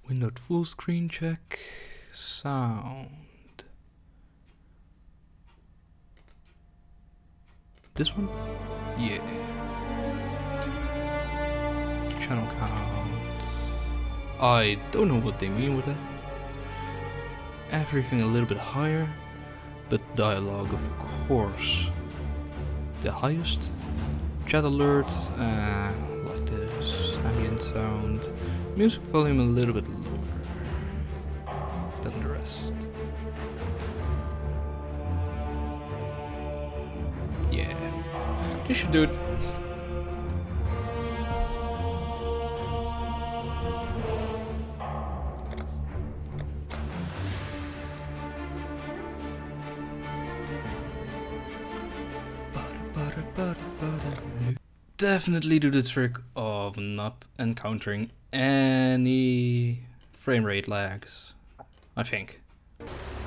Windowed full screen check. Sound. This one? Yeah. Channel count. I don't know what they mean with that. Everything a little bit higher, but dialogue of course the highest. Chat alert, like this. Ambient sound. Music volume a little bit lower than the rest. Yeah, this should do it. Definitely do the trick of not encountering any frame rate lags, I think.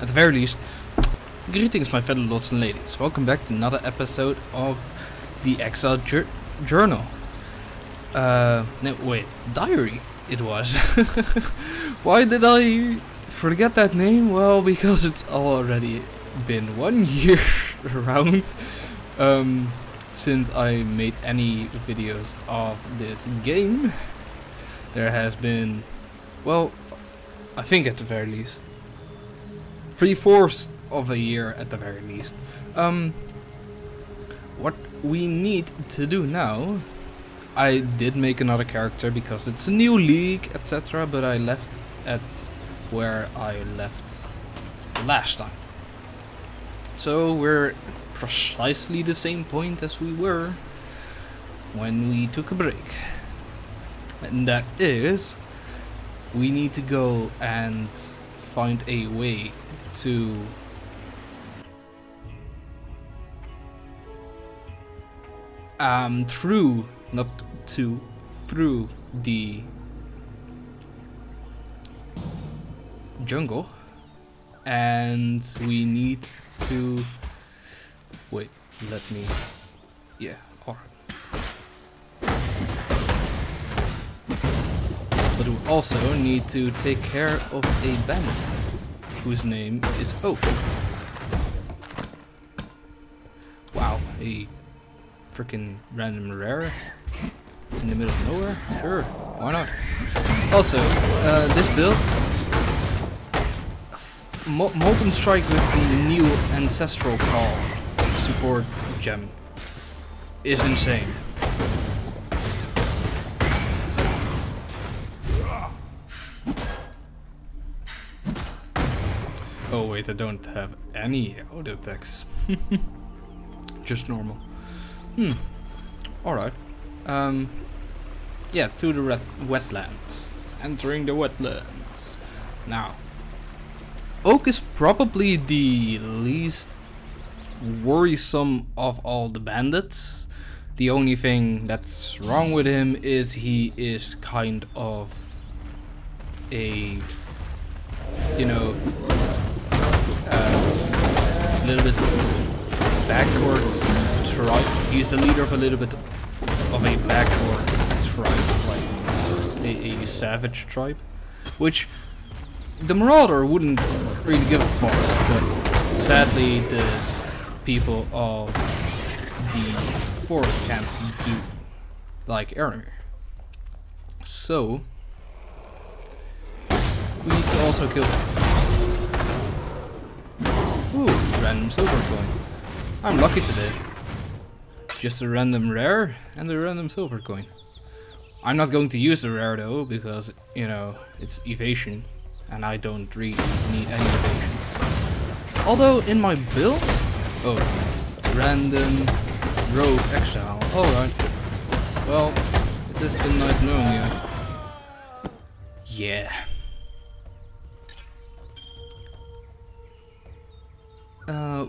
At the very least, greetings my fellow lords and ladies. Welcome back to another episode of the Exiled Journal. No, wait, Diary it was. Why did I forget that name? Well, because it's already been 1 year around. Since I made any videos of this game. There has been, well, I think at the very least 3/4 of a year at the very least. What we need to do now, I did make another character because it's a new league, etc. But I left at where I left last time. So we're precisely the same point as we were when we took a break. And that is, we need to go and find a way to through the jungle, and we need to wait, let me, yeah, alright. But we also need to take care of a bandit whose name is Oak. Wow, a freaking random rare in the middle of nowhere? Sure, why not? Also, this build, Molten Strike with the new Ancestral Call support gem is insane. Oh wait, I don't have any auto attacks. Just normal. Alright. Yeah, to the wetlands. Entering the wetlands. Now, Oak is probably the least worrisome of all the bandits. The only thing that's wrong with him is he is kind of a, you know, a little bit backwards tribe. He's the leader of a little bit of a backwards tribe, like a savage tribe, which the Marauder wouldn't really give a fuck, but sadly the people of the forest can't do, like Eremir. So we need to also kill them. Ooh, random silver coin. I'm lucky today. Just a random rare and a random silver coin. I'm not going to use the rare though, because, you know, it's evasion and I don't really need any evasion. Although in my build, oh, random rogue exile. Alright. Well, it has been nice knowing you. Yeah.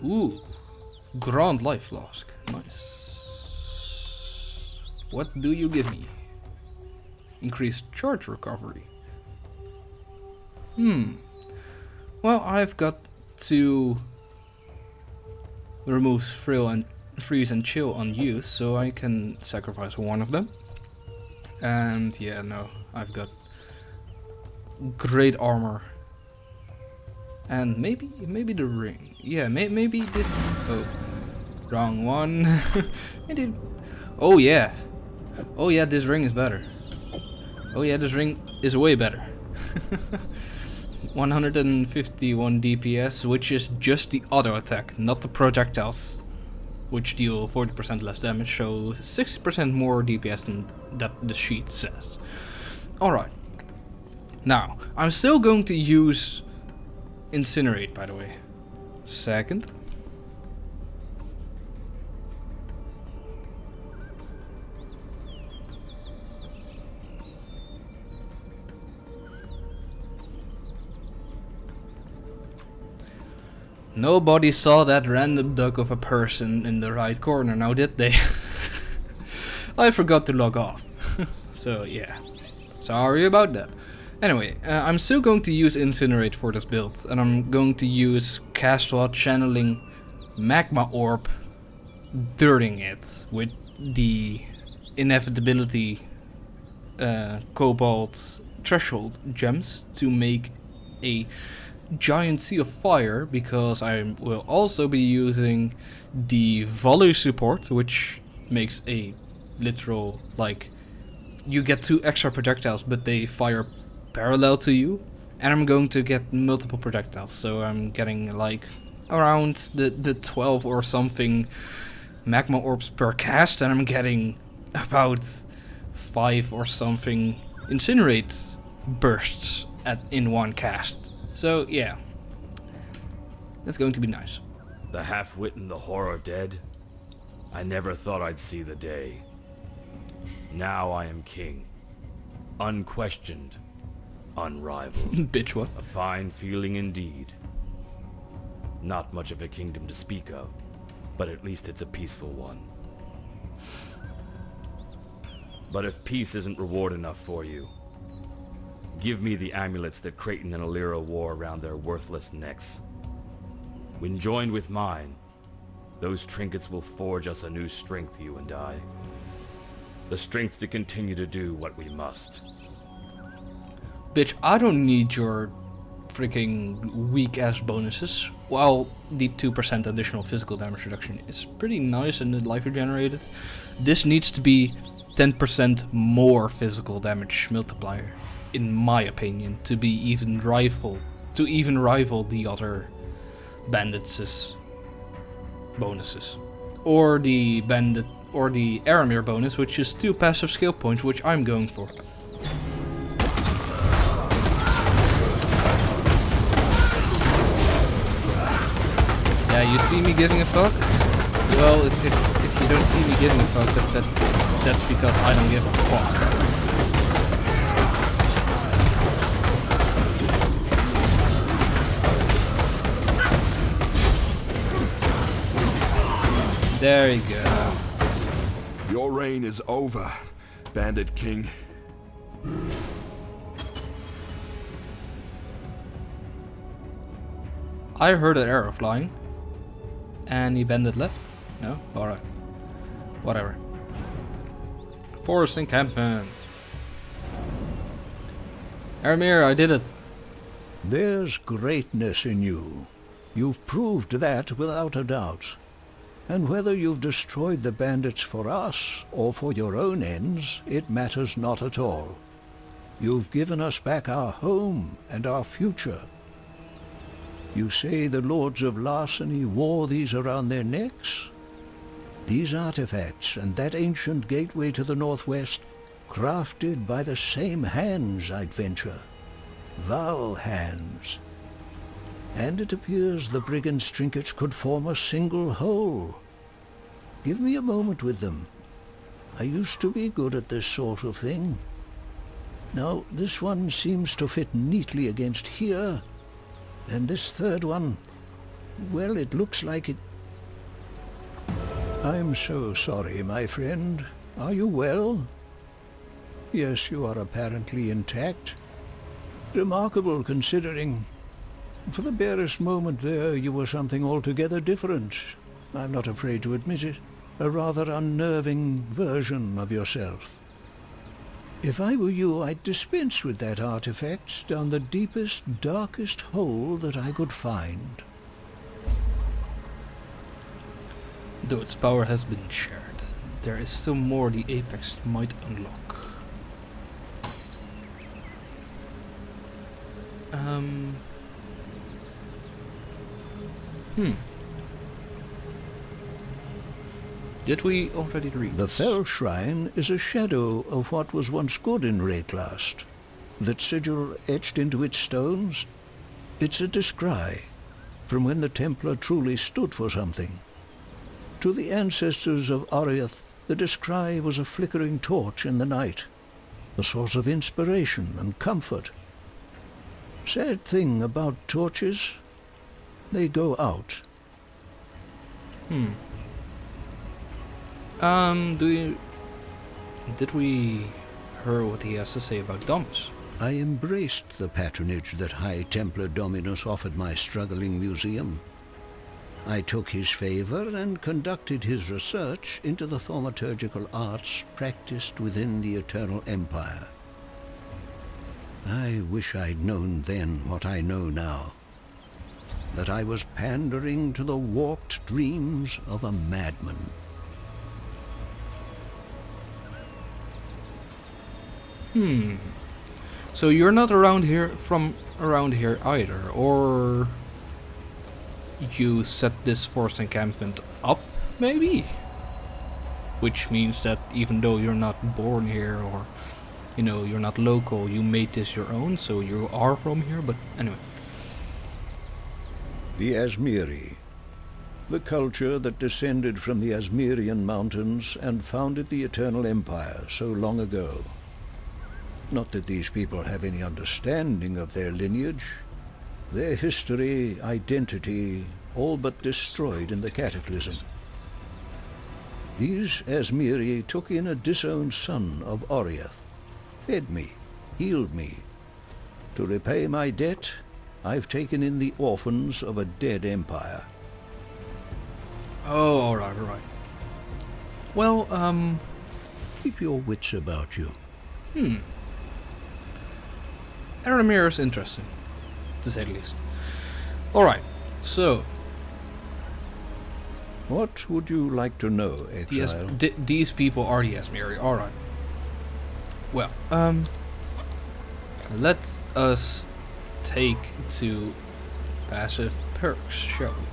Ooh. Grand Life Flask. Nice. What do you give me? Increased charge recovery. Well, I've got to remove freeze and chill unused, so I can sacrifice one of them. And yeah, no, I've got great armor. And maybe the ring. Yeah, maybe this. Oh, wrong one. Oh yeah. Oh yeah, this ring is better. Oh yeah, this ring is way better. 151 DPS, which is just the auto attack, not the projectiles, which deal 40% less damage, so 60% more DPS than that the sheet says. Alright. Now, I'm still going to use Incinerate, by the way. Second. Nobody saw that random duck of a person in the right corner, now did they? I forgot to log off. So yeah, sorry about that. Anyway, I'm still going to use Incinerate for this build, and I'm going to use cast while channeling Magma Orb during it with the Inevitability Cobalt Threshold gems to make a giant sea of fire, because I will also be using the volley support, which makes a literal, like, you get 2 extra projectiles but they fire parallel to you, and I'm going to get multiple projectiles, so I'm getting like around the 12 or something magma orbs per cast, and I'm getting about 5 or something incinerate bursts in one cast. So yeah, that's going to be nice. The half-wit and the horror dead? I never thought I'd see the day. Now I am king. Unquestioned. Unrivaled. Bitch, what? A fine feeling indeed. Not much of a kingdom to speak of, but at least it's a peaceful one. But if peace isn't reward enough for you, give me the amulets that Creighton and Alira wore around their worthless necks. When joined with mine, those trinkets will forge us a new strength, you and I. The strength to continue to do what we must. Bitch, I don't need your freaking weak ass bonuses. While the 2% additional physical damage reduction is pretty nice and the life regenerated, this needs to be 10% more physical damage multiplier, in my opinion, to be even rival the other bandits' bonuses, or the bandit or the Aramir bonus, which is 2 passive skill points, which I'm going for. Yeah, you see me giving a fuck? Well, if you don't see me giving a fuck, that's because I don't give a fuck. There you go. Your reign is over, Bandit King. I heard an arrow flying. Any bandit left? No? Alright. Whatever. Forest encampment. Aramir, I did it. There's greatness in you. You've proved that without a doubt. And whether you've destroyed the bandits for us, or for your own ends, it matters not at all. You've given us back our home and our future. You say the Lords of Larceny wore these around their necks? These artifacts and that ancient gateway to the northwest, crafted by the same hands, I'd venture. Vaal hands. And it appears the brigands' trinkets could form a single whole. Give me a moment with them. I used to be good at this sort of thing. Now, this one seems to fit neatly against here, and this third one, well, it looks like it... I'm so sorry, my friend. Are you well? Yes, you are apparently intact. Remarkable, considering... For the barest moment there, you were something altogether different. I'm not afraid to admit it. A rather unnerving version of yourself. If I were you, I'd dispense with that artifact down the deepest, darkest hole that I could find. Though its power has been shared, there is still more the Apex might unlock. Did we already read The this? Fell Shrine is a shadow of what was once good in Wraeclast. That sigil etched into its stones, it's a descry from when the Templar truly stood for something. To the ancestors of Oriath, the descry was a flickering torch in the night, a source of inspiration and comfort. Sad thing about torches, they go out. Did we hear what he has to say about Domus? I embraced the patronage that High Templar Dominus offered my struggling museum. I took his favor and conducted his research into the thaumaturgical arts practiced within the Eternal Empire. I wish I'd known then what I know now. That I was pandering to the warped dreams of a madman. So you're not around here either, or you set this forced encampment up, maybe? Which means that even though you're not born here, or you know, you're not local, you made this your own, so you are from here, but anyway. The Asmiri, the culture that descended from the Asmirian mountains and founded the Eternal Empire so long ago. Not that these people have any understanding of their lineage. Their history, identity, all but destroyed in the Cataclysm. These Asmiri took in a disowned son of Oriath, fed me, healed me. To repay my debt, I've taken in the orphans of a dead empire. Oh, alright. Well, Keep your wits about you. Aramir is interesting, to say the least. Alright, so What would you like to know, Exile? these people are the Asmiri, alright. Well, let us take to passive perks, shall we?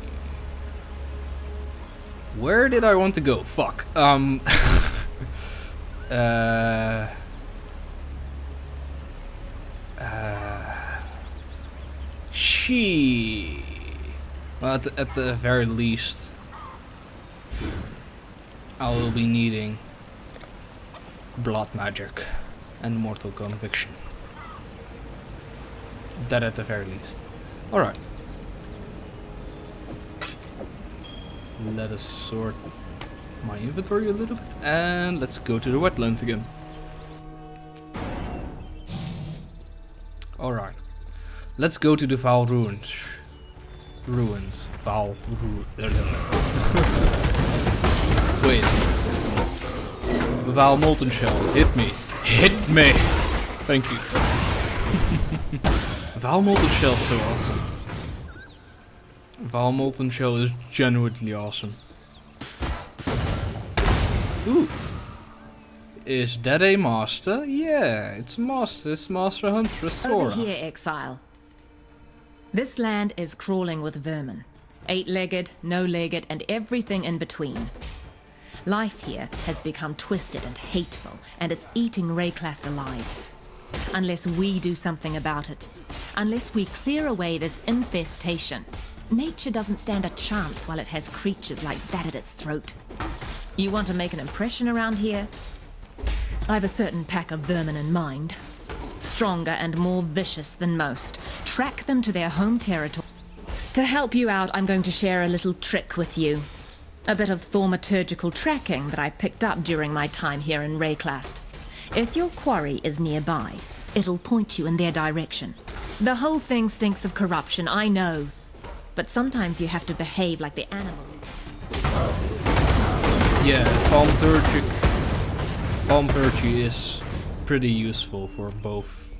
Where did I want to go? Fuck. Well, at the very least, I will be needing blood magic and mortal conviction. That at the very least. Alright. Let us sort my inventory a little bit, and let's go to the wetlands again. Alright. Let's go to the Vaal ruins. Vaal Wait. Vaal molten shell. Hit me. Hit me! Thank you. Vaal molten shell is so awesome. Vaal molten shell is genuinely awesome. Ooh. Is that a master? Yeah, it's master. It's Master Hunt Restorer. Over here, Exile. This land is crawling with vermin. 8-legged, no-legged, and everything in between. Life here has become twisted and hateful, and it's eating Wraeclast alive. Unless we do something about it. Unless we clear away this infestation. Nature doesn't stand a chance while it has creatures like that at its throat. You want to make an impression around here? I've a certain pack of vermin in mind. Stronger and more vicious than most. Track them to their home territory. To help you out, I'm going to share a little trick with you. A bit of thaumaturgical tracking that I picked up during my time here in Wraeclast. If your quarry is nearby, it'll point you in their direction. The whole thing stinks of corruption, I know. But sometimes you have to behave like the animal. Yeah, thaumaturgy is pretty useful for both,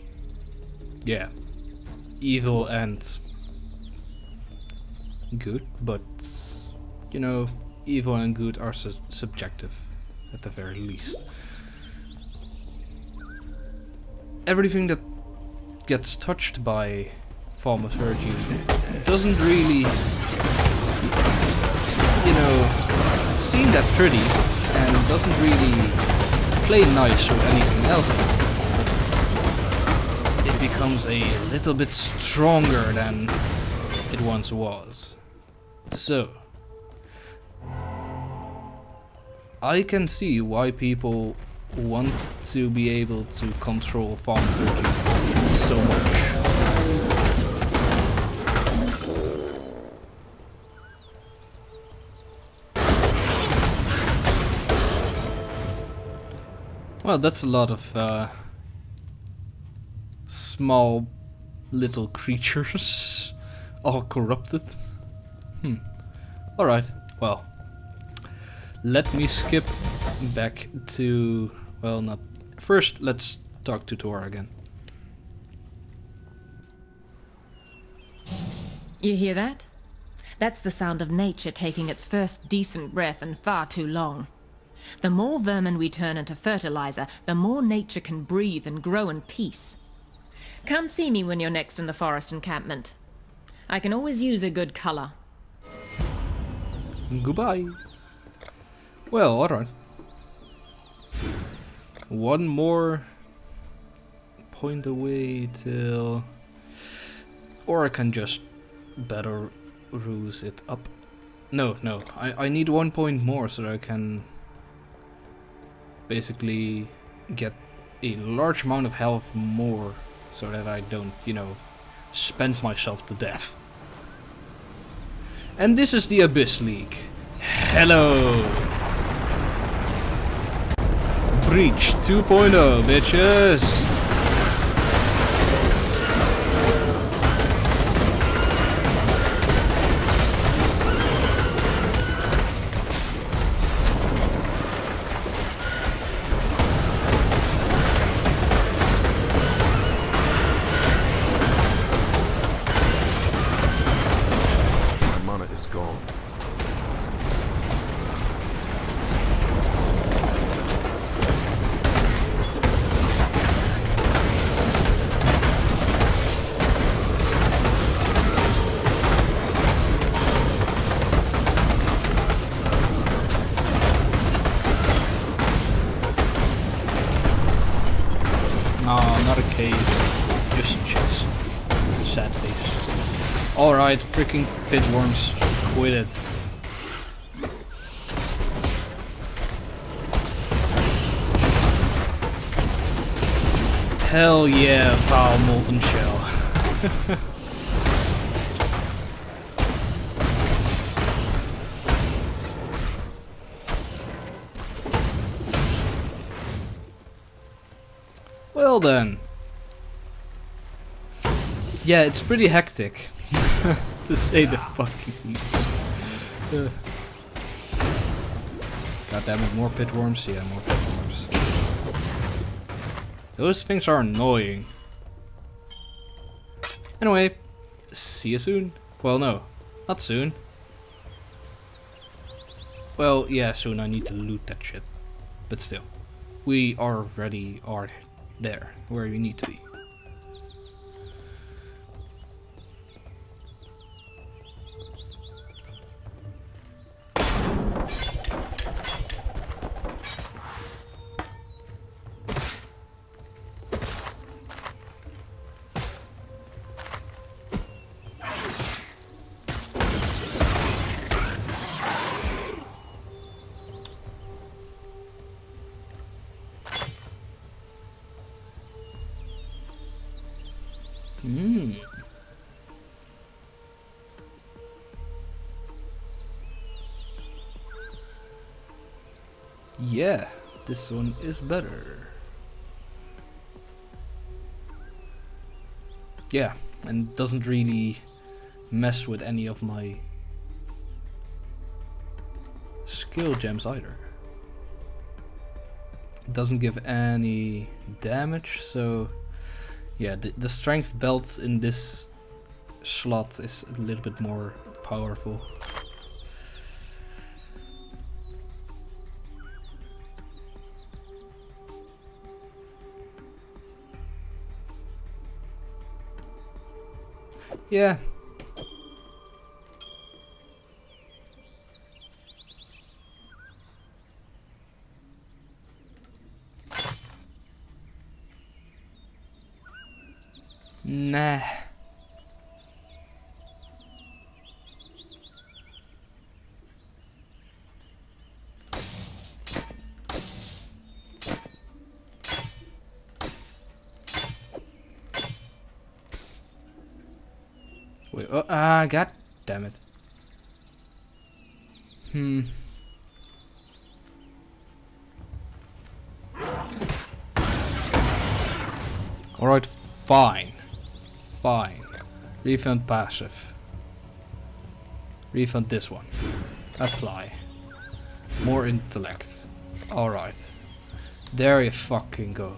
yeah, evil and good, but you know, evil and good are subjective at the very least. Everything that gets touched by Vaal doesn't really, you know, seem that pretty and doesn't really play nice with anything else. It becomes a little bit stronger than it once was. So I can see why people want to be able to control Vaal so much. Well, that's a lot of small little creatures all corrupted. Alright, well, let me skip back to, well, not first, let's talk to Tor again. You hear that? That's the sound of nature taking its first decent breath in far too long. The more vermin we turn into fertilizer, the more nature can breathe and grow in peace. Come see me when you're next in the forest encampment. I can always use a good color. Goodbye. Well, alright. One more point away till... Or I can just better ruse it up. No, I need 1 point more so that I can basically get a large amount of health more so that I don't, you know, spend myself to death. And this is the Abyss League. Hello! Breach 2.0, bitches! Alright, freaking pitworms, quit it. Hell yeah, Vaal Molten Shell. Well then. Yeah, it's pretty hectic. To say the fucking least. God damn it, more pitworms? Yeah, more pitworms. Those things are annoying. Anyway, see you soon. Well, no, not soon. Well, yeah, soon. I need to loot that shit. But still, we already are there, where we need to be. Yeah, this one is better. Yeah, and doesn't really mess with any of my skill gems either. Doesn't give any damage, so yeah, the strength belt in this slot is a little bit more powerful. Yeah. Nah. Wait, god damn it. Alright, fine. Fine. Refund passive. Refund this one. Apply. More intellect. Alright. There you fucking go.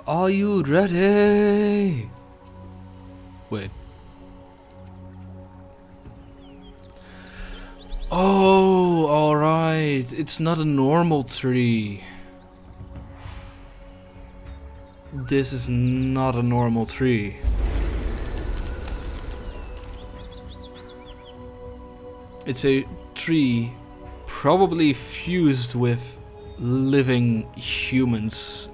Are you ready? Wait. Oh, alright. It's not a normal tree. This is not a normal tree. It's a tree probably fused with living humans.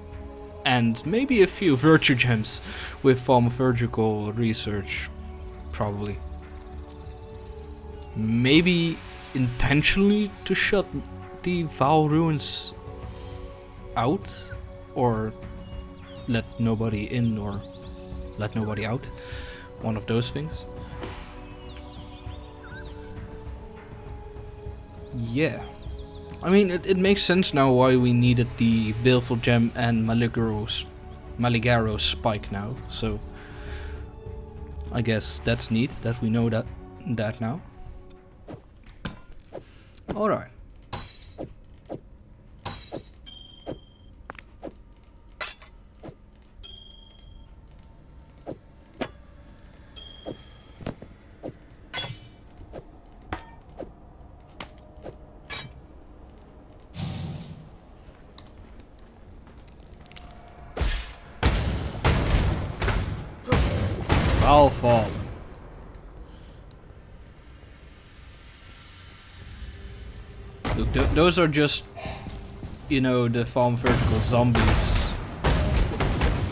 And maybe a few virtue gems with pharmaceutical research, probably. Maybe intentionally to shut the Vaal ruins out, or let nobody in, or let nobody out. One of those things. Yeah. I mean, it makes sense now why we needed the Baleful Gem and Maligaro Spike now, so I guess that's neat that we know that now. Alright. Vaal fallen. Look, those are just, you know, the pharmaceutical zombies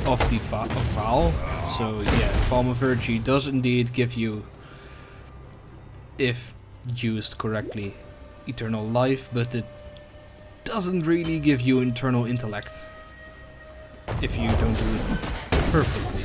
of the Vaal. So yeah, pharmavirtue does indeed give you, if used correctly, eternal life, but it doesn't really give you internal intellect if you don't do it perfectly.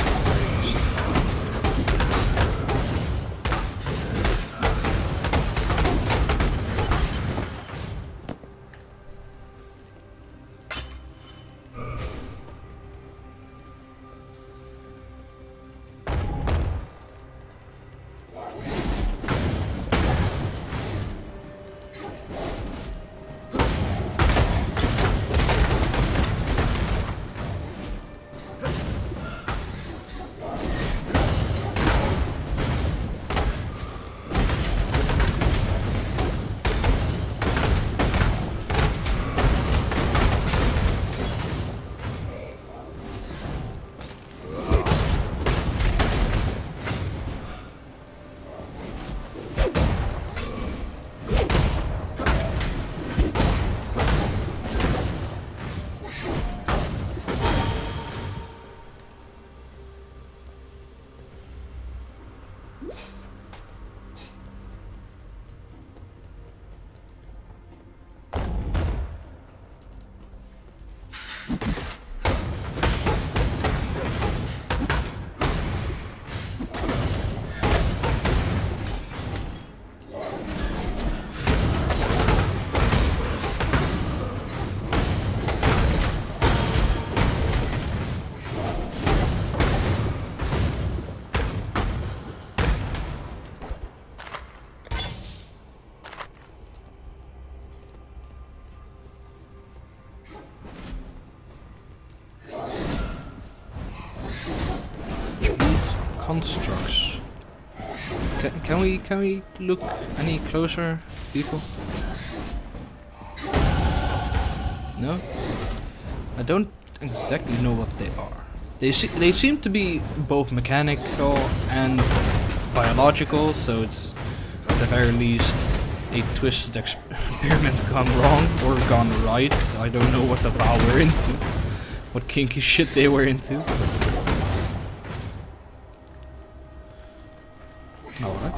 constructs. Can we look any closer, people? No? I don't exactly know what they are. They seem to be both mechanical and biological, so it's at the very least a twisted experiment gone wrong or gone right. I don't know what the Vaal were into, what kinky shit they were into. Alright.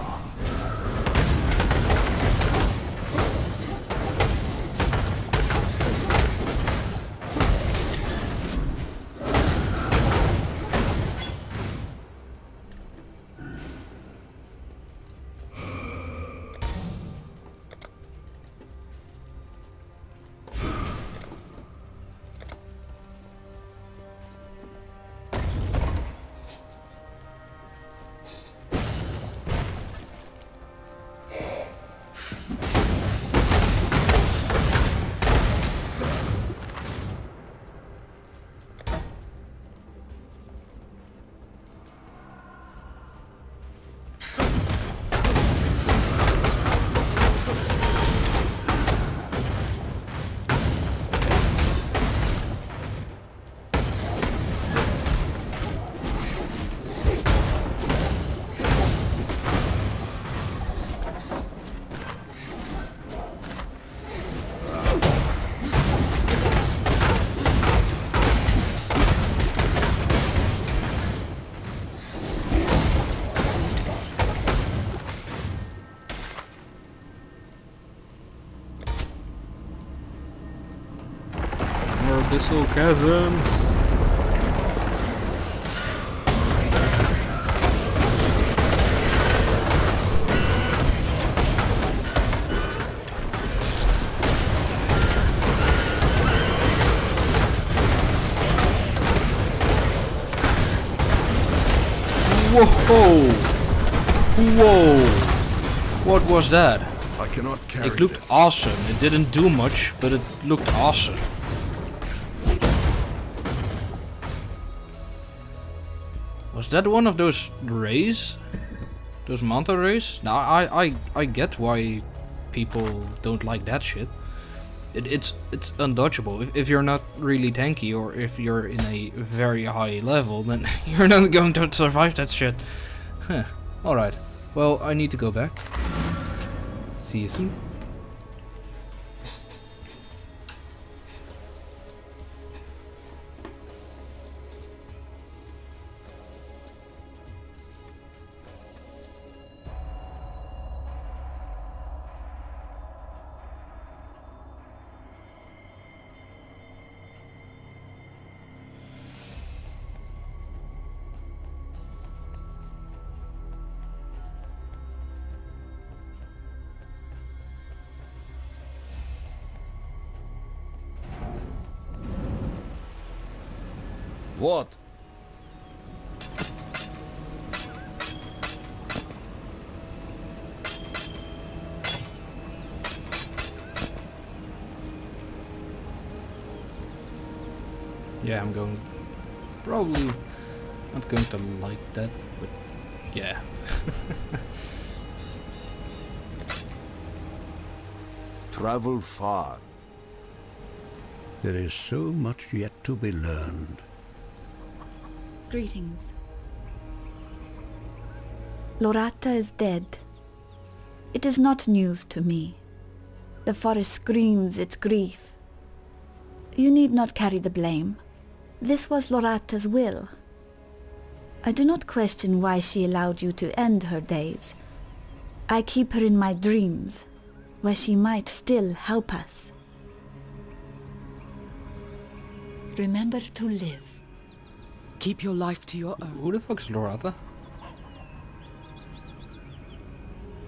Abyssal chasms. Whoa! Whoa! What was that? I cannot carry It looked this. awesome. It didn't do much, but it looked awesome. Was that one of those rays? Those manta rays? Now I get why people don't like that shit. It's undodgeable. If you're not really tanky or if you're in a very high level, then you're not going to survive that shit. Huh. Alright. Well, I need to go back. See you soon. What? Yeah, I'm going... Probably not going to like that, but yeah. Travel far. There is so much yet to be learned. Greetings. Lorata is dead. It is not news to me. The forest screams its grief. You need not carry the blame. This was Lorata's will. I do not question why she allowed you to end her days. I keep her in my dreams, where she might still help us. Remember to live. Keep your life to your own. Who the fuck's Lorata?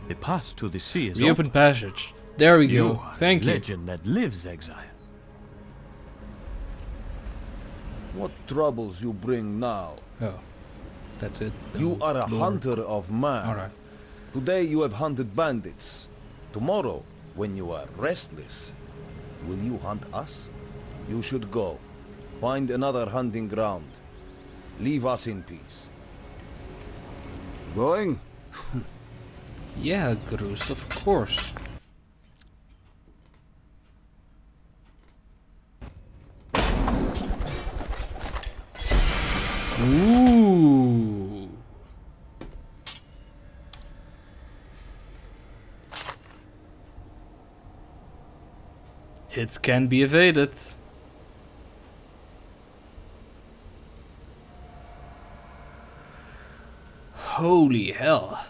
The path to the sea is Reopen passage. There we You go. are Thank the you. legend that lives, Exile. What troubles you bring now? Oh, that's it. You are a Lord. hunter of man. Alright. Today you have hunted bandits. Tomorrow, when you are restless, will you hunt us? You should go. Find another hunting ground. Leave us in peace. Going? Yeah, Groos, of course. Ooh. Hits can be evaded. Holy hell.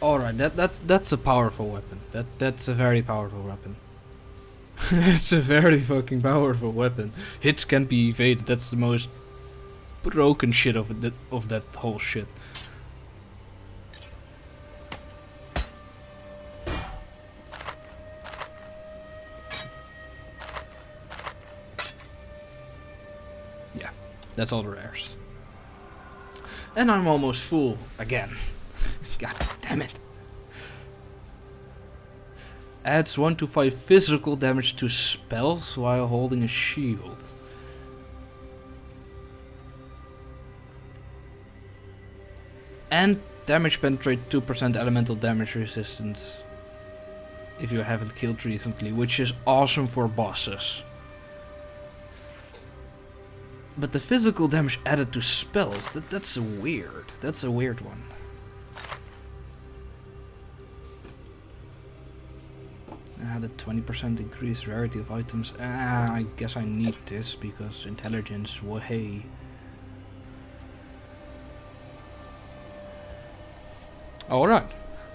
Alright, that's a powerful weapon. That's a very powerful weapon. It's a very fucking powerful weapon. Hits can be evaded. That's the most broken shit of that whole shit. Yeah, that's all the rares. And I'm almost full again. God damn it. Adds 1 to 5 physical damage to spells while holding a shield. And damage penetrate 2% elemental damage resistance if you haven't killed recently, which is awesome for bosses. But the physical damage added to spells, that's weird. That's a weird one. The 20% increased rarity of items. I guess I need this because intelligence, hey. Alright,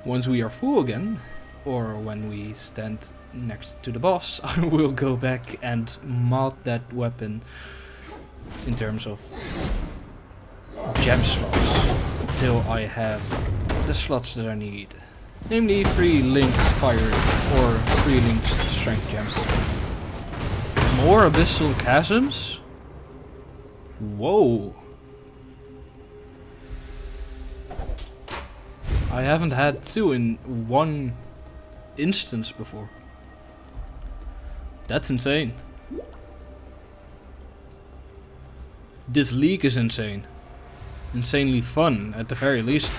once we are full again, or when we stand next to the boss, I will go back and mod that weapon in terms of gem slots until I have the slots that I need. Namely 3 linked fire or 3 linked strength gems. More abyssal chasms? Whoa. I haven't had 2 in one instance before. That's insane. This league is insane. Insanely fun at the very least.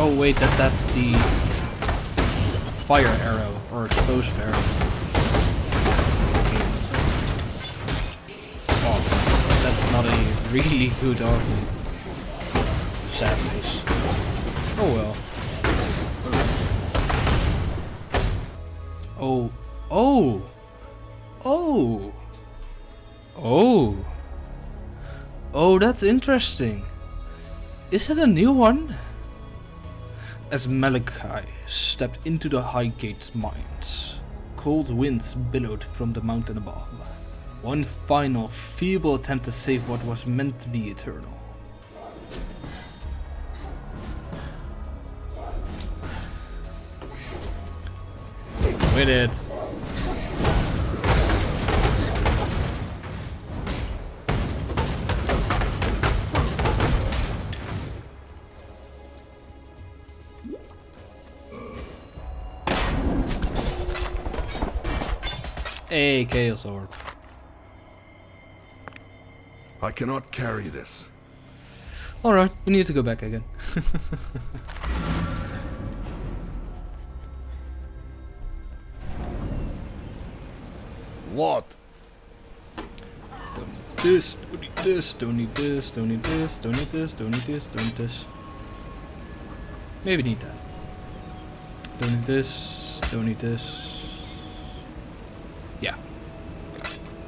Oh wait, that's the fire arrow or explosive arrow. Oh, that's not a really good argument. Sad face. Oh well. Oh. Oh! Oh! Oh! Oh, that's interesting. Is it a new one? As Malachi stepped into the High Gate's mines, cold winds billowed from the mountain above. One final, feeble attempt to save what was meant to be eternal. With it. Hey, Chaos Orb. I cannot carry this. Alright, we need to go back again. What? Don't need this, don't need this, don't need this, don't need this, don't need this, don't need this, don't need this. Maybe need that. Don't need this, don't need this. Yeah.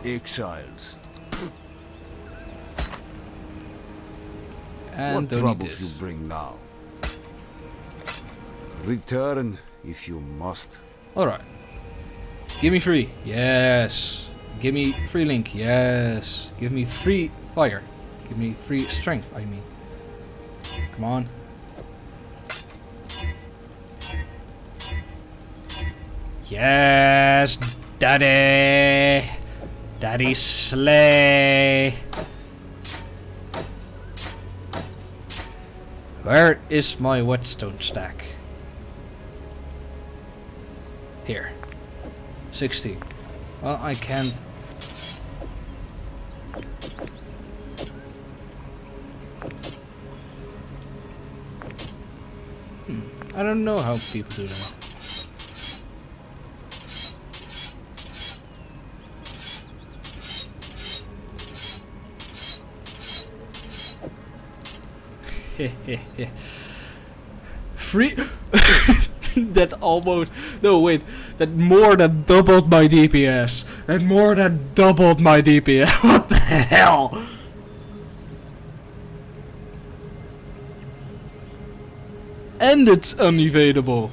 Exiles. And What don't need troubles this. you bring now? Return if you must. Alright. Give me free. Yes. Give me free link. Yes. Give me free fire. Give me free strength, I mean. Come on. Yes, daddy. Daddy slay. Where is my whetstone stack? Here. 16. Well, I can't. I don't know how people do that. Free. That almost. No, wait. That more than doubled my DPS. And more than doubled my DPS. What the hell? And it's unevadable.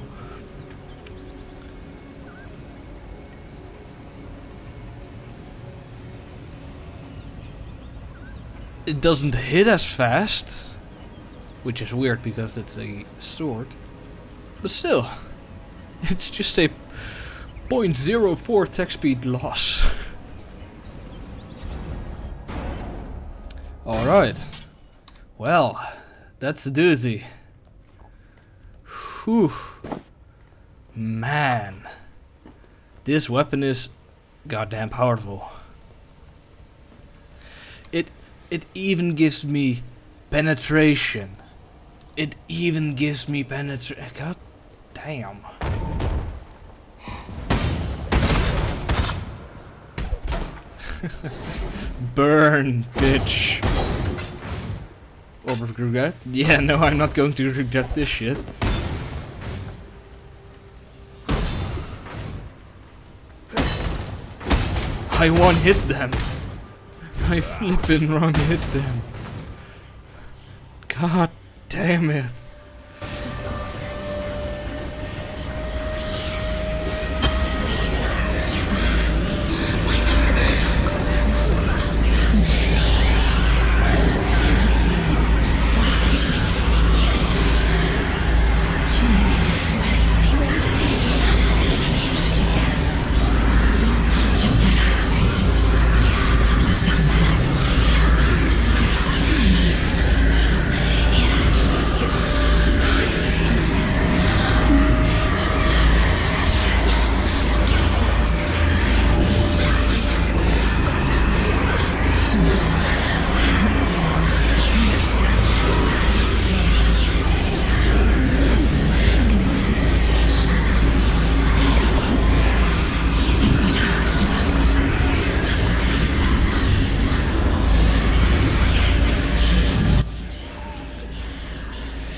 It doesn't hit as fast. Which is weird because it's a sword. But still, it's just a 0.04 attack speed loss. Alright. Well, that's a doozy. Whew. Man. This weapon is goddamn powerful. It even gives me penetration. It even gives me penetration. God damn. Burn, bitch. Or regret? Yeah, no, I'm not going to regret this shit. I one hit them. I flippin' wrong hit them. God damn it.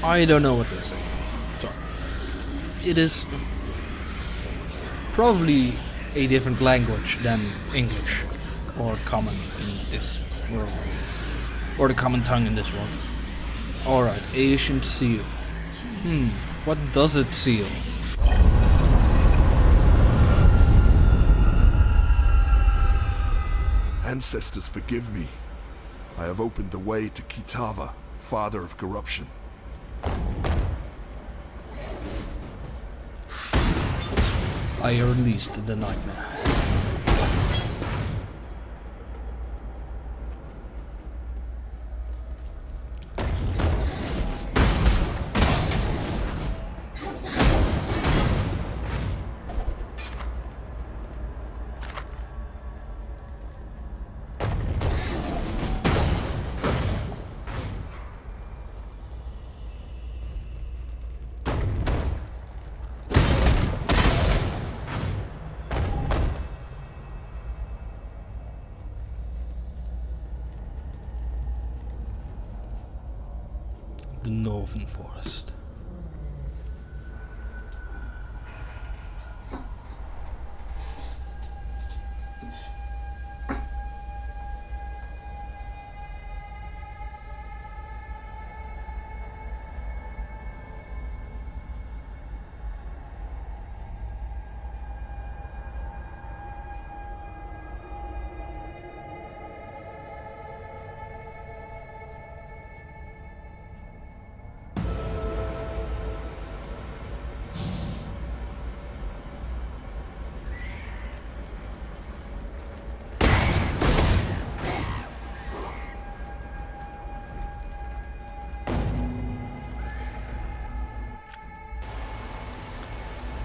I don't know what to say. Sorry. It is probably a different language than English or common in this world, or the common tongue in this world. Alright, ancient seal. What does it seal? Ancestors, forgive me. I have opened the way to Kitava, father of corruption. I released the nightmare. The Northern Forest.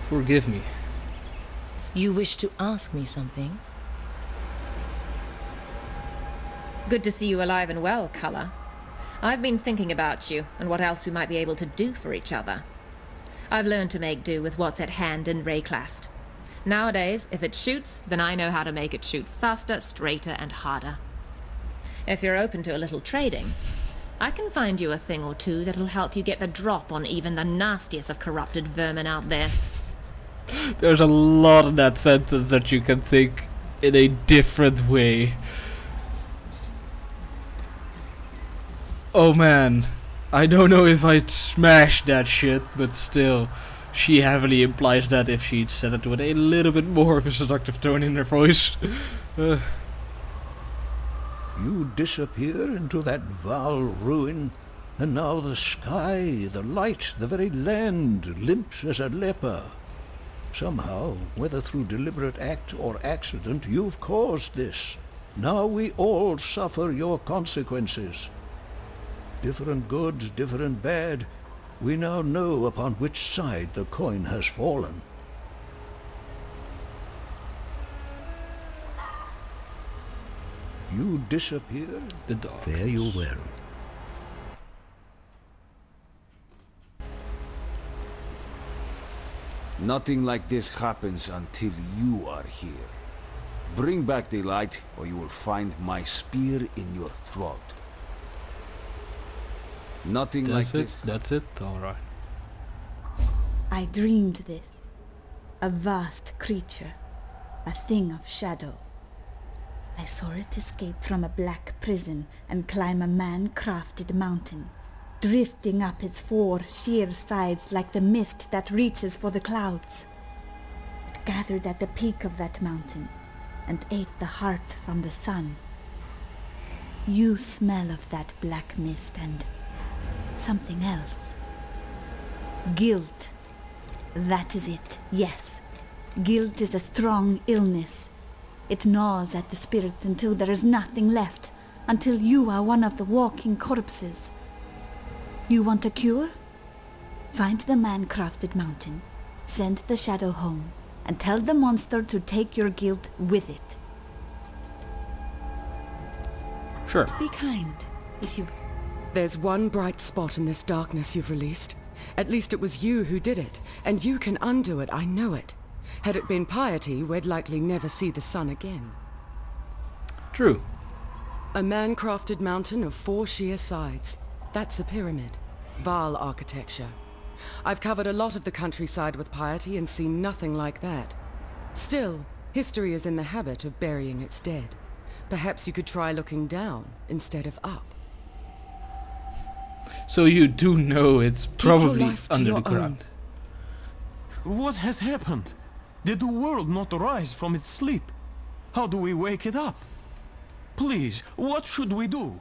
Forgive me. You wish to ask me something? Good to see you alive and well, Culler. I've been thinking about you and what else we might be able to do for each other. I've learned to make do with what's at hand in Wraeclast. Nowadays, if it shoots, then I know how to make it shoot faster, straighter, and harder. If you're open to a little trading, I can find you a thing or two that'll help you get the drop on even the nastiest of corrupted vermin out there. There's a lot in that sentence that you can think in a different way. Oh man, I don't know if I'd smash that shit, but still, she heavily implies that if she'd said it with a little bit more of a seductive tone in her voice. You disappear into that Vaal ruin, and now the sky, the light, the very land limps as a leper. Somehow, whether through deliberate act or accident, you've caused this. Now we all suffer your consequences. Different good, different bad, we now know upon which side the coin has fallen. You disappear, The dog. fare you well. Nothing like this happens until you are here. Bring back the light, or you will find my spear in your throat. Nothing like this. That's it? Alright. I dreamed this. A vast creature. A thing of shadow. I saw it escape from a black prison and climb a man-crafted mountain, drifting up its 4 sheer sides like the mist that reaches for the clouds. It gathered at the peak of that mountain and ate the heart from the sun. You smell of that black mist and something else. Guilt. That is it, yes. Guilt is a strong illness. It gnaws at the spirit until there is nothing left, until you are one of the walking corpses. You want a cure? Find the man-crafted mountain, send the shadow home, and tell the monster to take your guilt with it. Sure. Be kind, if you... There's one bright spot in this darkness you've released. At least it was you who did it, and you can undo it, I know it. Had it been piety, we'd likely never see the sun again. True. A man-crafted mountain of 4 sheer sides. That's a pyramid. Vaal architecture. I've covered a lot of the countryside with piety and seen nothing like that. Still, history is in the habit of burying its dead. Perhaps you could try looking down instead of up. So you do know it's probably life to under your the ground. What has happened? Did the world not rise from its sleep? How do we wake it up? Please, what should we do?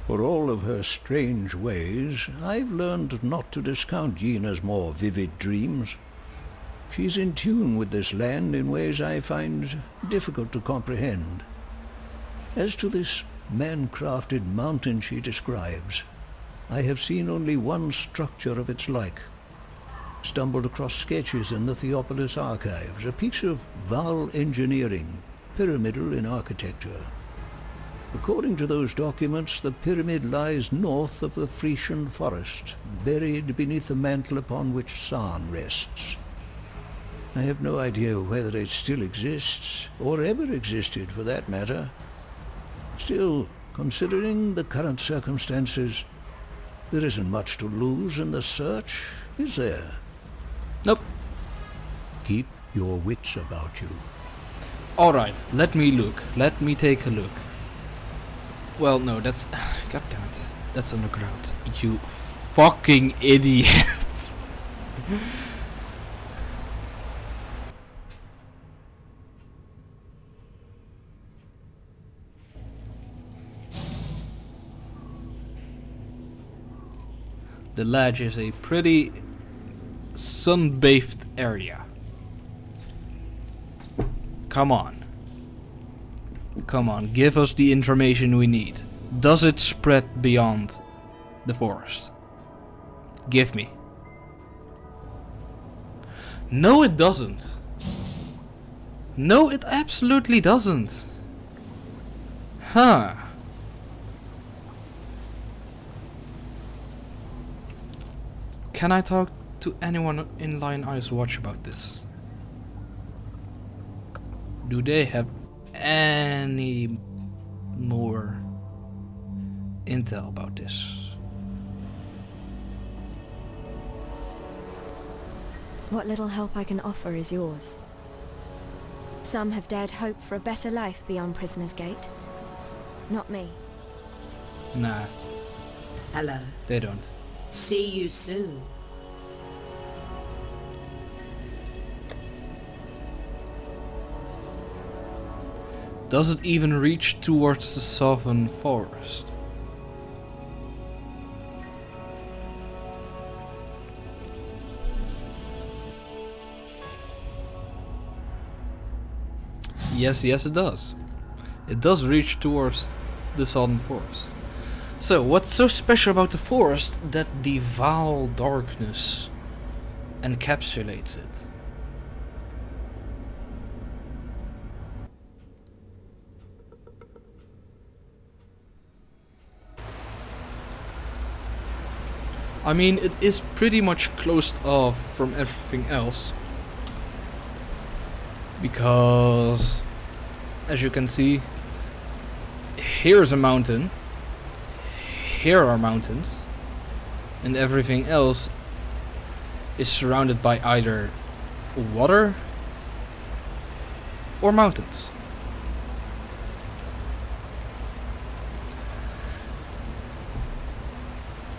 For all of her strange ways, I've learned not to discount Yena's more vivid dreams. She's in tune with this land in ways I find difficult to comprehend. As to this man-crafted mountain she describes, I have seen only one structure of its like. Stumbled across sketches in the Theopolis archives, a piece of Vaal engineering, pyramidal in architecture. According to those documents, the pyramid lies north of the Frisian forest, buried beneath the mantle upon which San rests. I have no idea whether it still exists, or ever existed for that matter. Still, considering the current circumstances, there isn't much to lose in the search, is there? Nope. Keep your wits about you. Alright, let me look. Let me take a look. Well, no, that's... God damn it. That's underground. You fucking idiot. The ledge is a pretty sun-bathed area. Come on. Come on, give us the information we need. Does it spread beyond the forest? Give me. No, it doesn't. No, it absolutely doesn't. Huh. Can I talk to anyone in Lion Eyes Watch about this? Do they have any more intel about this? What little help I can offer is yours. Some have dared hope for a better life beyond Prisoner's Gate. Not me. Nah. Hello. They don't. See you soon. Does it even reach towards the southern forest? Yes, it does. It does reach towards the southern forest. So, what's so special about the forest that the Vaal darkness encapsulates it? I mean, it is pretty much closed off from everything else. Because, as you can see, here's a mountain. Here are mountains. And everything else is surrounded by either water or mountains.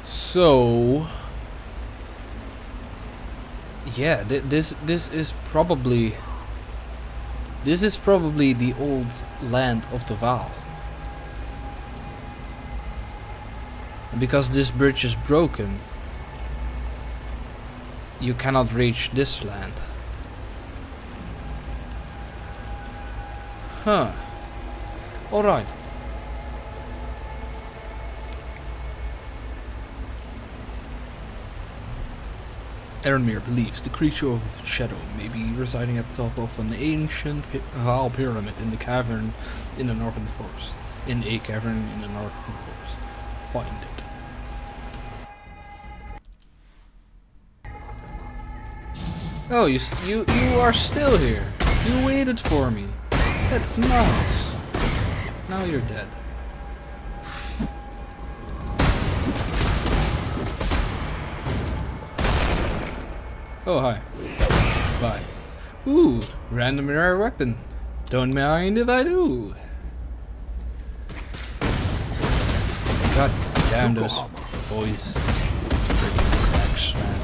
So yeah, this is probably the old land of the Vaal. And because this bridge is broken, you cannot reach this land. Huh. Alright. Erenmir believes the creature of shadow may be residing at the top of an ancient Vaal pyramid in the cavern in the northern forest. In a cavern in the northern forest. Find it. Oh, you are still here. You waited for me. That's nice. Now you're dead. Oh, hi. Bye. Ooh, random rare weapon. Don't mind if I do. God damn those boys. Freaking cracks, man.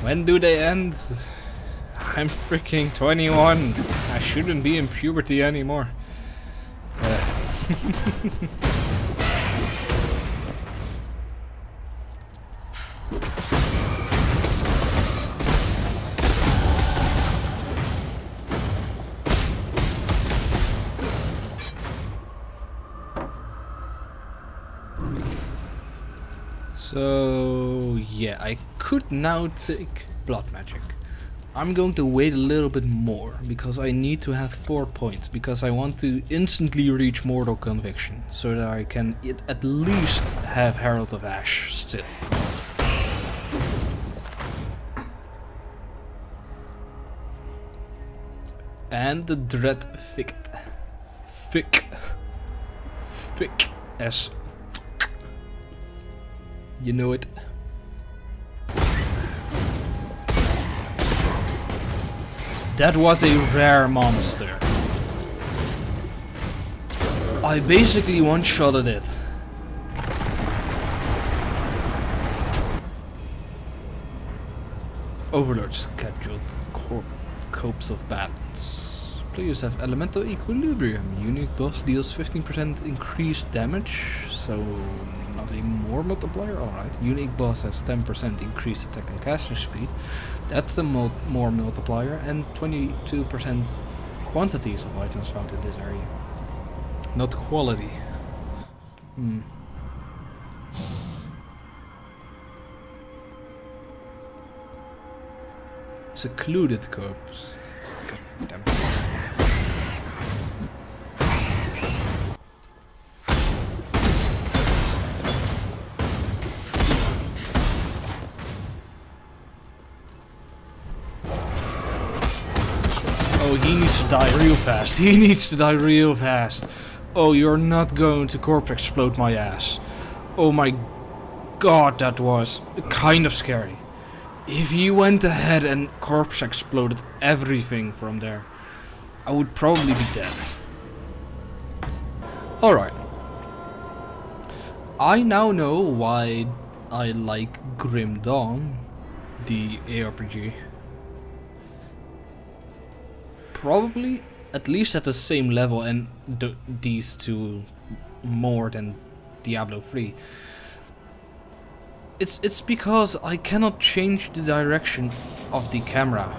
When do they end? I'm freaking 21. I shouldn't be in puberty anymore. So yeah, I could now take blood magic. I'm going to wait a little bit more because I need to have 4 points, because I want to instantly reach Mortal Conviction so that I can at least have Herald of Ash still. And the Dread Thicket. Thick as you know it. That was a rare monster. I basically one-shotted it. Overlord scheduled copes of balance. Players have elemental equilibrium. Unique boss deals 15% increased damage, so not a more multiplier. Alright. Unique boss has 10% increased attack and caster speed. That's a more multiplier, and 22% quantities of items found in this area. Not quality. Secluded corpse. God damn it. Oh, he needs to die real fast. He needs to die real fast. Oh, you're not going to corpse explode my ass. Oh my god, that was kind of scary. If he went ahead and corpse exploded everything from there, I would probably be dead. Alright. I now know why I like Grim Dawn, the ARPG. Probably at least at the same level, and these two more than Diablo 3. It's because I cannot change the direction of the camera.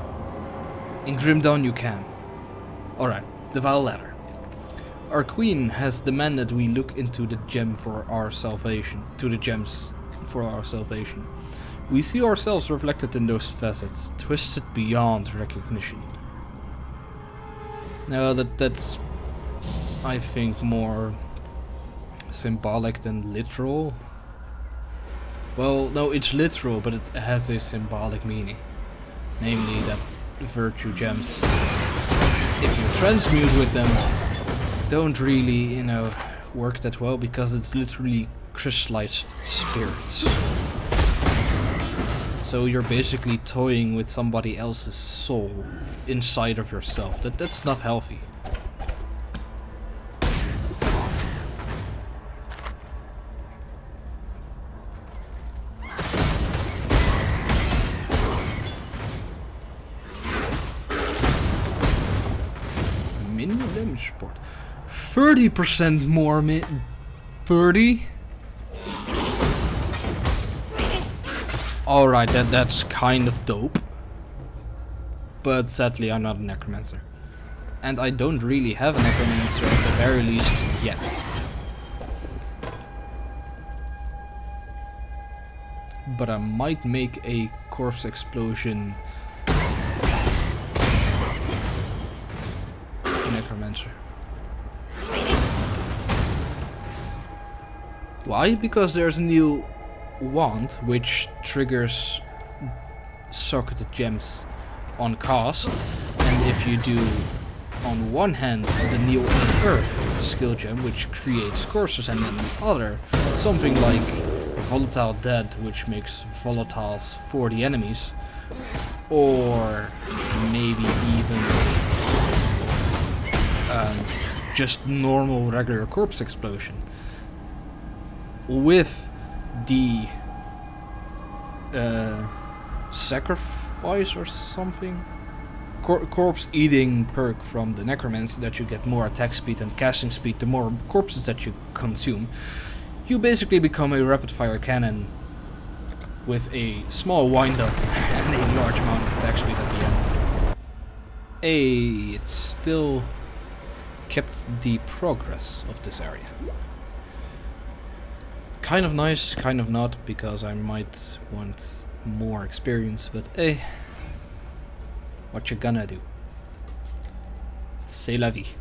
In Grim Dawn you can. Alright, the Vaal ladder. Our queen has demanded we look into the gem for our salvation. To the gems for our salvation. We see ourselves reflected in those facets, twisted beyond recognition. Now that's, I think, more symbolic than literal. Well, no, it's literal, but it has a symbolic meaning. Namely that virtue gems, if you transmute with them, don't really, work that well, because it's literally crystallized spirits. So you're basically toying with somebody else's soul inside of yourself. That's not healthy. Minion damage support. 30% more 30? Alright, that's kind of dope. But sadly I'm not a necromancer. And I don't really have a necromancer at the very least yet. But I might make a corpse explosion necromancer. Why? Because there's a new wand which triggers socketed gems on cast, and if you do on one hand the Kneel on Earth skill gem which creates corpses, and then the other something like Volatile Dead which makes volatiles for the enemies, or maybe even just normal regular corpse explosion with the sacrifice or something, corpse eating perk from the necromancer, that you get more attack speed and casting speed the more corpses that you consume. You basically become a rapid fire cannon with a small wind up and a large amount of attack speed at the end. Hey, it still kept the progress of this area. Kind of nice, kind of not, because I might want more experience, but hey, what you gonna do? C'est la vie.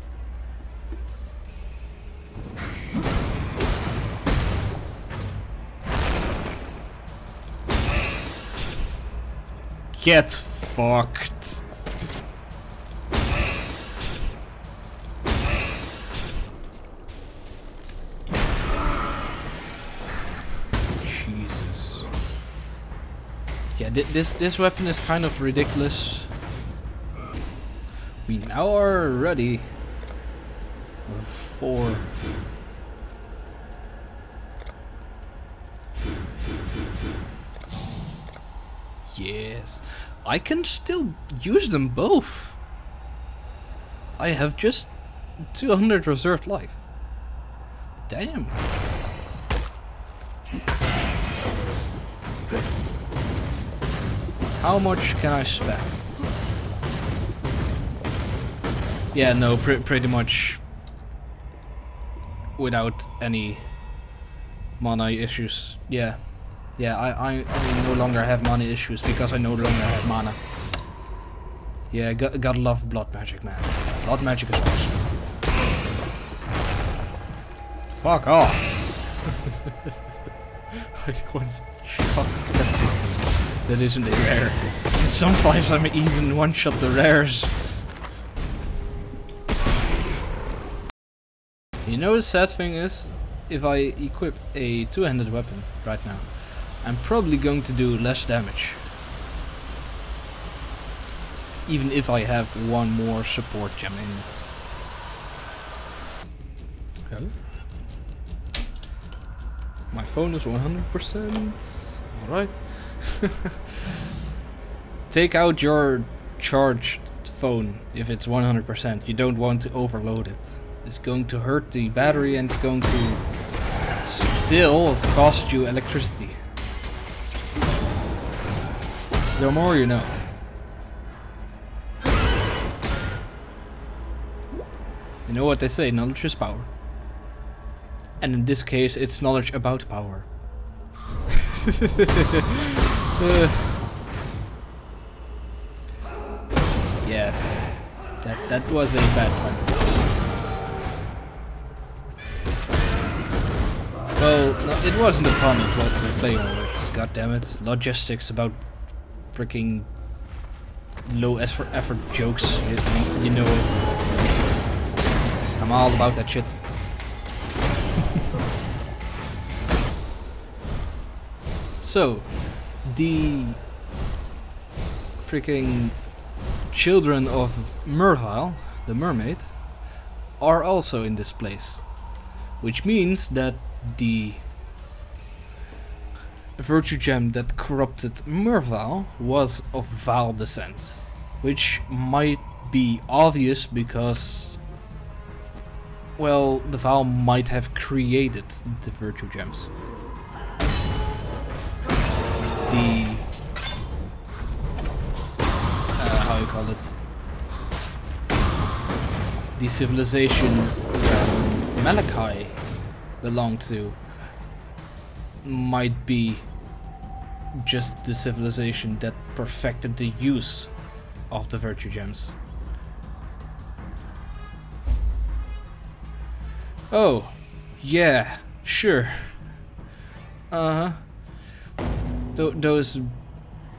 Get fucked. Yeah, this weapon is kind of ridiculous. We now are ready for yes, I can still use them both. I have just 200 reserved life. Damn. How much can I spend? Yeah, no, pretty much without any mana issues. Yeah, I no longer have mana issues because I no longer have mana. Yeah, gotta love blood magic, man. Blood magic is awesome. Fuck off! I one shot that isn't a rare. In some fights I'm even one shot the rares. You know the sad thing is, if I equip a two-handed weapon right now, I'm probably going to do less damage. Even if I have one more support gem in it. Oh. My phone is 100%. Alright. Take out your charged phone if it's 100%. You don't want to overload it. It's going to hurt the battery and it's going to still cost you electricity. The more you know. You know what they say, knowledge is power. And in this case, it's knowledge about power. Yeah, that was a bad one. Well, no, it wasn't a pun, it was a play on words. God damn it, logistics about freaking low effort jokes. You know it. I'm all about that shit. So, the freaking children of Vaal, the mermaid, are also in this place. Which means that the virtue gem that corrupted Vaal was of Vaal descent. Which might be obvious because, well, the Vaal might have created the virtue gems. The how you call it? The civilization Malachi belonged to might be just the civilization that perfected the use of the virtue gems. Oh, yeah, sure. Uh-huh. Those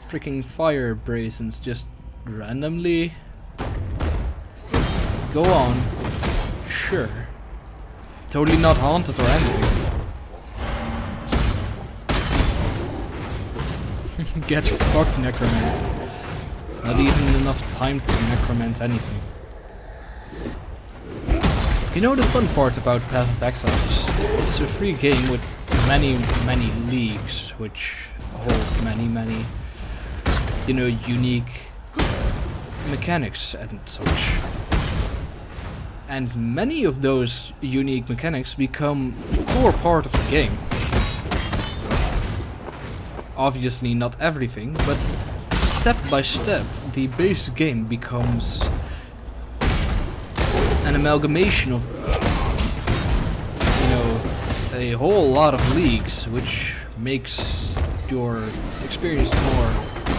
freaking fire brazens just randomly go on. Sure. Totally not haunted or anything. Get fucked, necromancer. Not even enough time to necromance anything. You know the fun part about Path of Exile is it's a free game with many leagues, which hold many, you know, unique mechanics and such. And many of those unique mechanics become a core part of the game. Obviously not everything, but step by step the base game becomes an amalgamation of, you know, a whole lot of leagues, which makes your experience more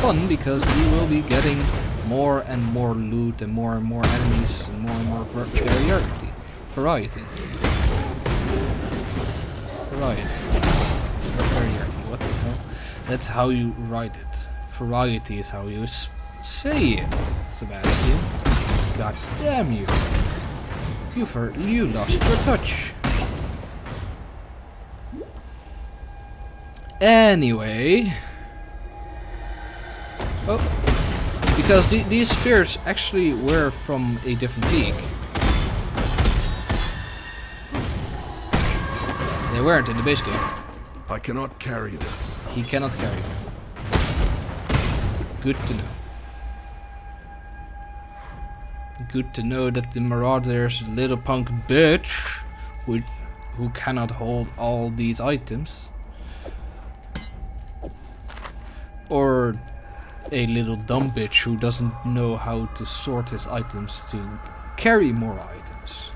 fun because you will be getting more and more loot and more enemies and more variety. Variety, what the hell? That's how you write it. Variety is how you say it, Sebastian. God damn you. You lost your touch. Anyway. Oh. Because these spirits actually were from a different league. They weren't in the base game. I cannot carry this. He cannot carry it. Good to know. Good to know that the Marauder's little punk bitch who cannot hold all these items. Or a little dumb bitch who doesn't know how to sort his items to carry more items.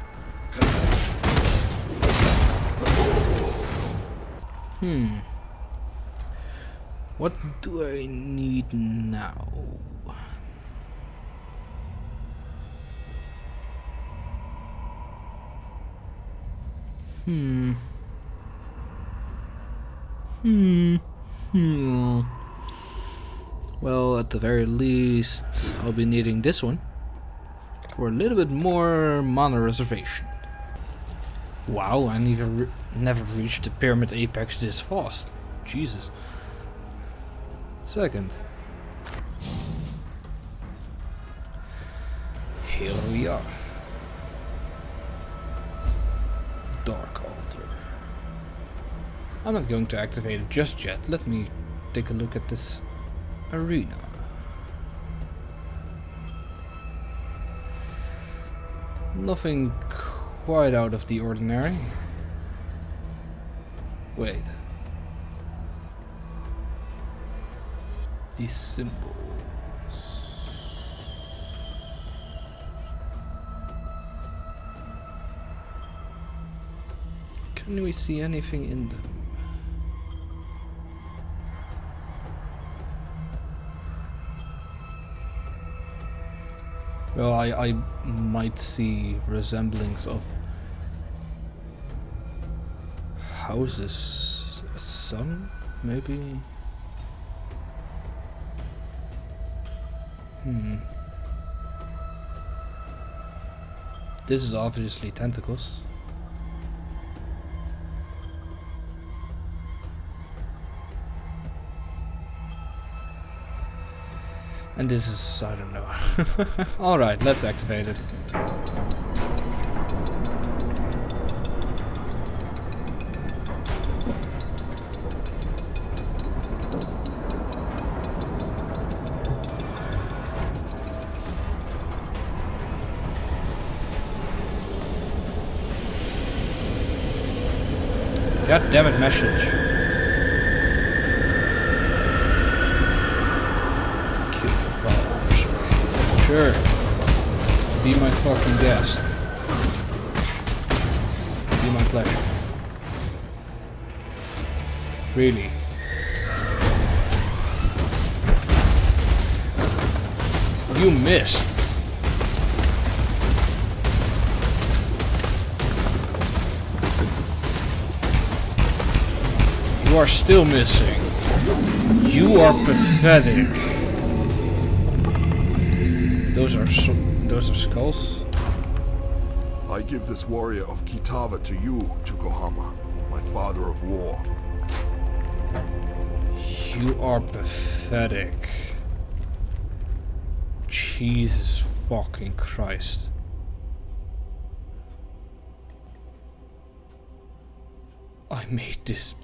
What do I need now? Well, at the very least, I'll be needing this one for a little bit more mana reservation. Wow, I never reached the pyramid apex this fast. Jesus. Second. Here we are. Dark Altar. I'm not going to activate it just yet. Let me take a look at this arena. Nothing quite out of the ordinary. Wait. These symbols. Can we see anything in them? Well, I might see resemblings of houses. A sun, maybe? This is obviously tentacles. And this is, I don't know. Alright, let's activate it. God damn it, message. Sure. Be my fucking guest. Be my pleasure. Really. You missed. You are still missing. You are pathetic. Those are skulls. I give this warrior of Kitava to you, Tukohama, my father of war. You are pathetic. Jesus fucking Christ. I made this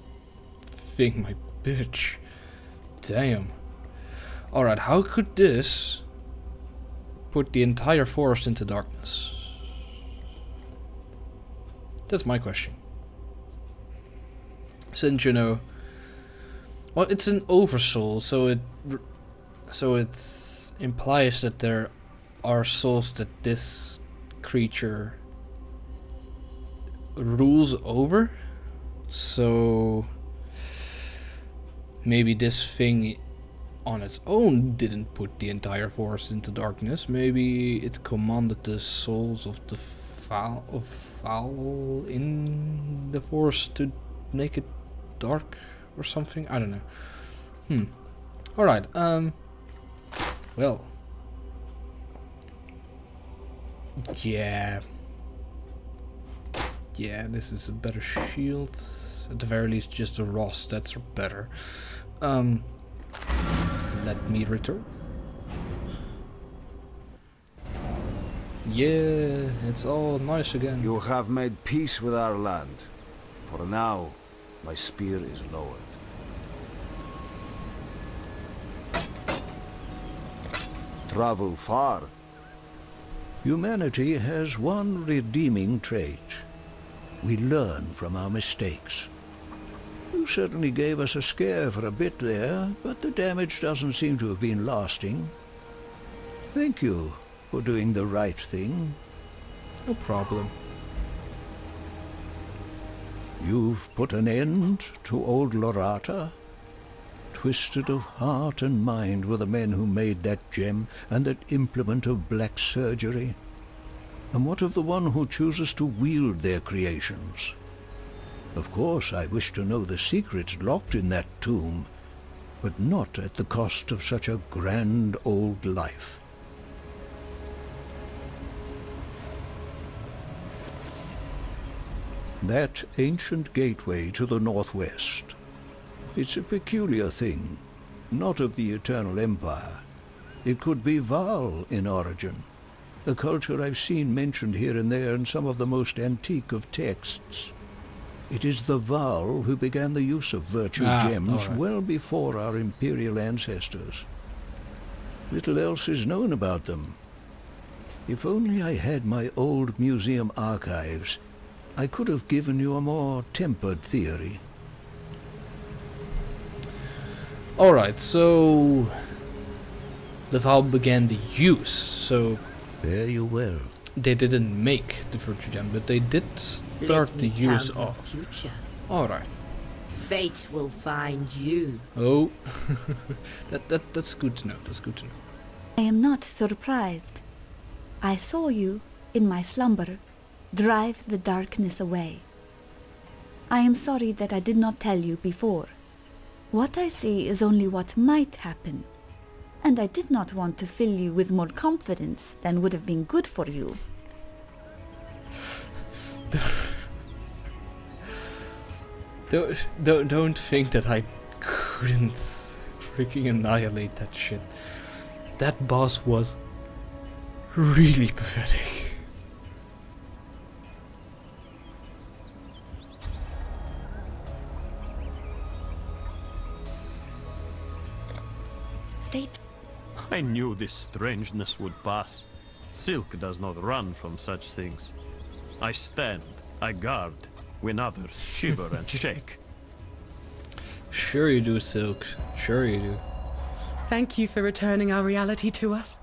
thing my bitch. Damn. Alright, how could this put the entire forest into darkness? That's my question. Since, you know, well, it's an oversoul, so it implies that there are souls that this creature rules over. So maybe this thing on its own didn't put the entire forest into darkness. Maybe it commanded the souls of the Vaal in the forest to make it dark or something. I don't know. Alright, well. Yeah, this is a better shield. At the very least, just a Ross, that's better. Let me return. Yeah, it's all nice again. You have made peace with our land. For now, my spear is lowered. Travel far. Humanity has one redeeming trait. We learn from our mistakes. You certainly gave us a scare for a bit there, but the damage doesn't seem to have been lasting. Thank you for doing the right thing. No problem. You've put an end to old Lorata. Twisted of heart and mind were the men who made that gem and that implement of black surgery. And what of the one who chooses to wield their creations? Of course, I wish to know the secrets locked in that tomb, but not at the cost of such a grand old life. That ancient gateway to the northwest. It's a peculiar thing, not of the Eternal Empire. It could be Vaal in origin, a culture I've seen mentioned here and there in some of the most antique of texts. It is the Vaal who began the use of virtue gems well before our imperial ancestors. Little else is known about them. If only I had my old museum archives, I could have given you a more tempered theory. Alright, so the Vaal began the use, so fare you well. They didn't make the virtue gem, but they did start the use of. Future. Alright. Fate will find you. Oh, that's good to know. That's good to know. I am not surprised. I saw you, in my slumber, drive the darkness away. I am sorry that I did not tell you before. What I see is only what might happen, and I did not want to fill you with more confidence than would have been good for you. Don't think that I couldn't freaking annihilate that shit. That boss was really pathetic. I knew this strangeness would pass. Silk does not run from such things. I stand, I guard, when others shiver and shake. Sure you do, Silk. Sure you do. Thank you for returning our reality to us.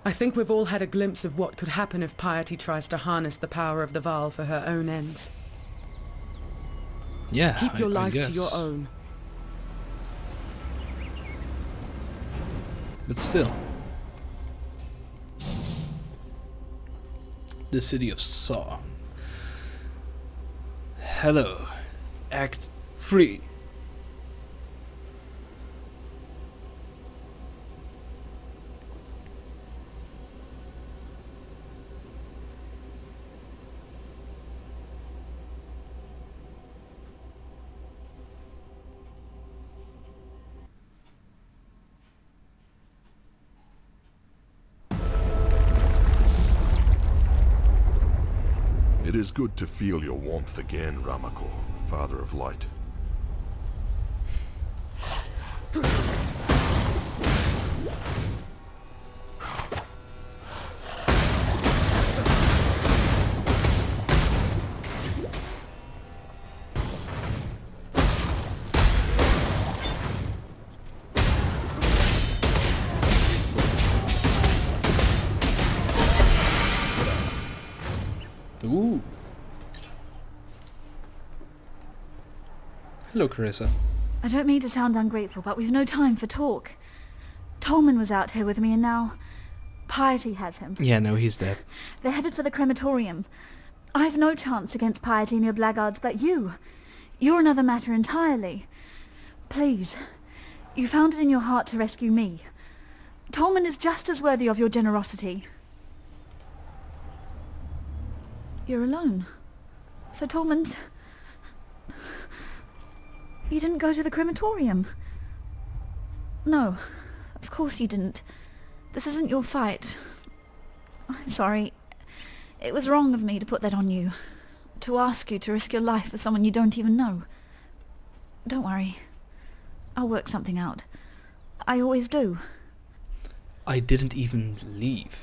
I think we've all had a glimpse of what could happen if piety tries to harness the power of the Vaal for her own ends. Yeah, Keep your life guess. to your own. But still. The city of Saw. Hello. Act 3. It is good to feel your warmth again, Ramako, Father of Light. Ooh. Hello, Carissa. I don't mean to sound ungrateful, but we've no time for talk. Tolman was out here with me and now Piety has him. Yeah, no, he's dead. They're headed for the crematorium. I've no chance against Piety and your blackguards, but you. You're another matter entirely. Please, you found it in your heart to rescue me. Tolman is just as worthy of your generosity. You're alone. So Tolman's... You didn't go to the crematorium. No, of course you didn't. This isn't your fight. I'm sorry. It was wrong of me to put that on you. To ask you to risk your life for someone you don't even know. Don't worry. I'll work something out. I always do. I didn't even leave.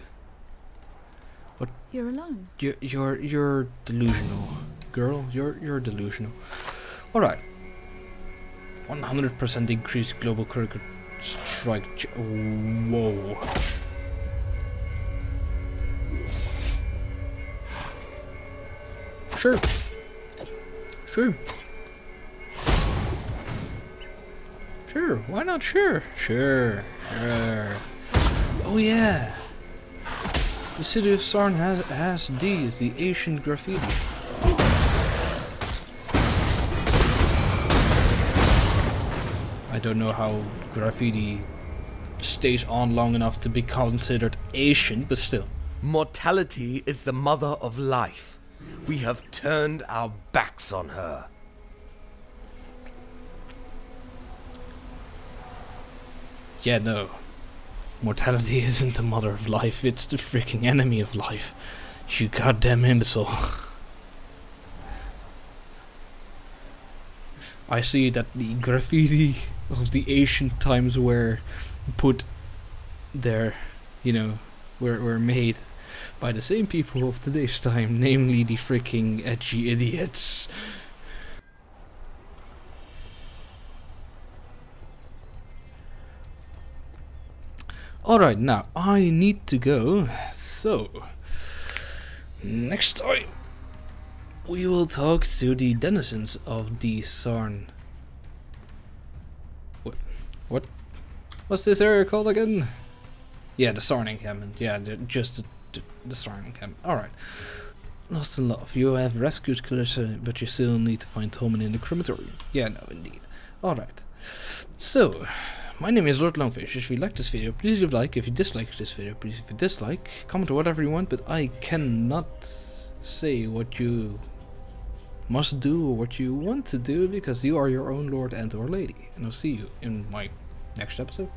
What? You're alone. You're delusional, girl. You're delusional. All right. 100% increased global cricket strike. Whoa. Sure. Sure. Sure. Why not? Sure. Sure. Oh yeah. The city of Sarn has these, the ancient graffiti. don't know how graffiti stays on long enough to be considered ancient, but still. Mortality is the mother of life. We have turned our backs on her. Yeah, no. Mortality isn't the mother of life, it's the freaking enemy of life. You goddamn imbecile. I see that the graffiti of the ancient times were put there, you know, were made by the same people of today's time, namely the freaking edgy idiots. Alright, now I need to go, so next time we will talk to the denizens of the Sarn. What's this area called again? Yeah, the Sarn encampment. Yeah, just the Sarn encampment. Alright. Lost in love. You have rescued Clarissa, but you still need to find Tommen in the crematorium. Yeah, no, indeed. Alright. So, my name is Lord Longfish. If you like this video, please leave a like. If you dislike this video, please if you dislike, comment whatever you want, but I cannot say what you must do or what you want to do, because you are your own lord and or lady. And I'll see you in my next episode.